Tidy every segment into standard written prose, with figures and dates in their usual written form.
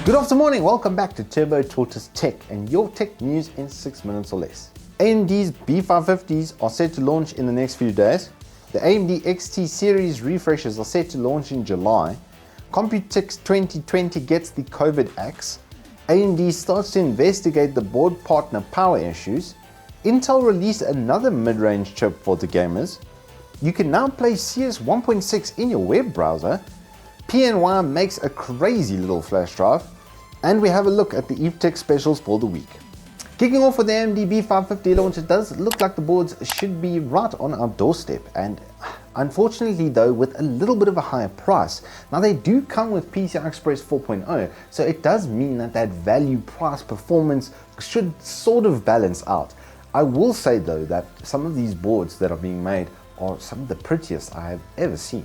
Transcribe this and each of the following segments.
Good afternoon, welcome back to Turbo Tortoise Tech and your tech news in 6 minutes or less. AMD's B550s are set to launch in the next few days. The AMD XT series refreshes are set to launch in July. Computex 2020 gets the COVID axe. AMD starts to investigate the board partner power issues. Intel released another mid-range chip for the gamers. You can now play CS 1.6 in your web browser. PNY makes a crazy little flash drive. And we have a look at the Evetech specials for the week. Kicking off with the AMD B550 launch, it does look like the boards should be right on our doorstep, and unfortunately though with a little bit of a higher price. Now they do come with PCI Express 4.0, so it does mean that value price performance should sort of balance out. I will say though that some of these boards that are being made are some of the prettiest I have ever seen.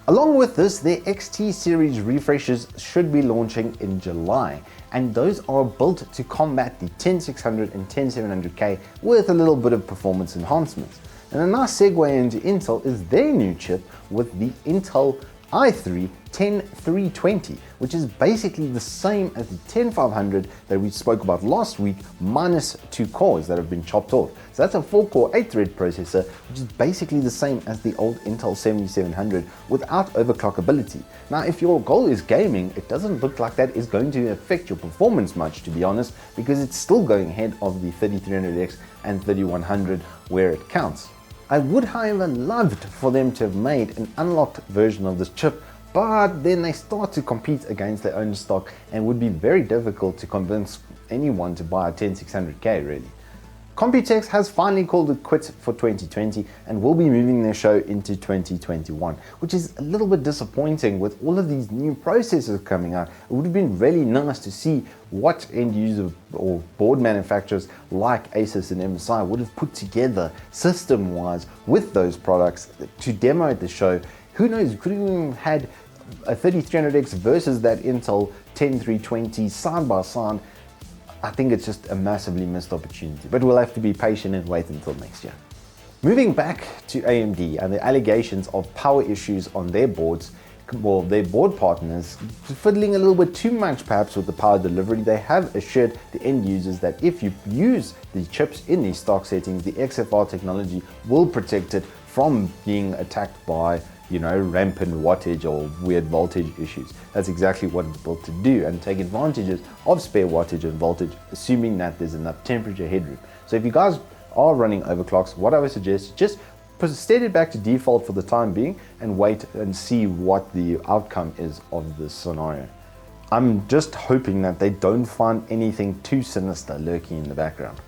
Along with this, their XT series refreshes should be launching in July, and those are built to combat the 10600 and 10700K with a little bit of performance enhancements. And a nice segue into Intel is their new chip with the Intel i3 10320, which is basically the same as the 10500 that we spoke about last week, minus 2 cores that have been chopped off. So that's a 4-core 8-thread processor, which is basically the same as the old Intel 7700 without overclockability. Now if your goal is gaming, it doesn't look like that is going to affect your performance much, to be honest, because it's still going ahead of the 3300X and 3100 where it counts. I would however loved for them to have made an unlocked version of this chip, but then they start to compete against their own stock and would be very difficult to convince anyone to buy a 10600K really. Computex has finally called it quits for 2020 and will be moving their show into 2021, which is a little bit disappointing with all of these new processors coming out. It would have been really nice to see what end user or board manufacturers like Asus and MSI would have put together system-wise with those products to demo at the show. Who knows, we could have even had a 3300X versus that Intel 10320 side by side. I think it's just a massively missed opportunity, but we'll have to be patient and wait until next year. Moving back to AMD and the allegations of power issues on their boards, well, their board partners fiddling a little bit too much perhaps with the power delivery. They have assured the end users that if you use the chips in these stock settings, the XFR technology will protect it from being attacked by rampant wattage or weird voltage issues. That's exactly what it's built to do, and take advantages of spare wattage and voltage, assuming that there's enough temperature headroom. So if you guys are running overclocks, what I would suggest, just set it back to default for the time being and wait and see what the outcome is of this scenario. I'm just hoping that they don't find anything too sinister lurking in the background.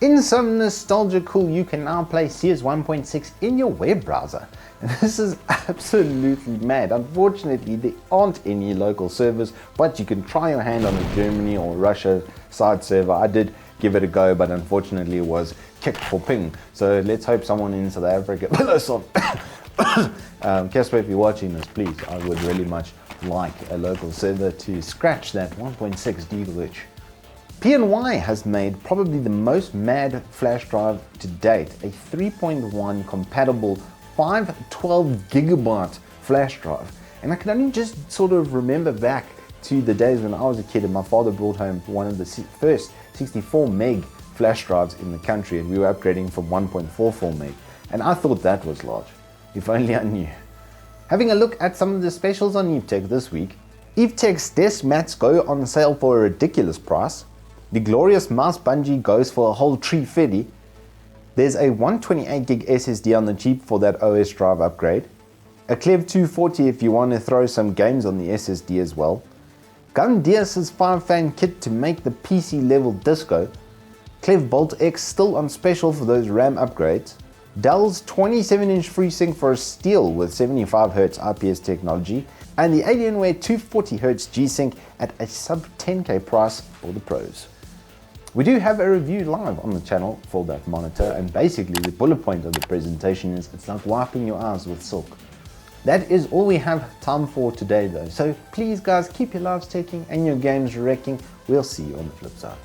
In some nostalgia cool, you can now play CS 1.6 in your web browser. And this is absolutely mad. Unfortunately, there aren't any local servers, but you can try your hand on a Germany or Russia side server. I did give it a go, but unfortunately it was kicked for ping. So let's hope someone in South Africa will us on. Casper, if you're watching this, please, I would really much like a local server to scratch that 1.6 glitch. PNY has made probably the most mad flash drive to date, a 3.1 compatible 512 gigabyte flash drive. And I can only just sort of remember back to the days when I was a kid and my father brought home one of the first 64 meg flash drives in the country, and we were upgrading from 1.44 meg. And I thought that was large, if only I knew. Having a look at some of the specials on Evetech this week, Evetech's desk mats go on sale for a ridiculous price. The glorious mouse bungee goes for a whole tree feddy. There's a 128 gig SSD on the cheap for that OS drive upgrade. A Clev 240 if you want to throw some games on the SSD as well. Gundias's 5-fan kit to make the PC level disco. Clev Bolt X still on special for those RAM upgrades. Dell's 27-inch FreeSync for a steal with 75Hz IPS technology. And the Alienware 240Hz G-Sync at a sub 10k price for the pros. We do have a review live on the channel for that monitor, and basically the bullet point of the presentation is it's like wiping your eyes with silk. That is all we have time for today though, so please guys, keep your lives ticking and your games wrecking. We'll see you on the flip side.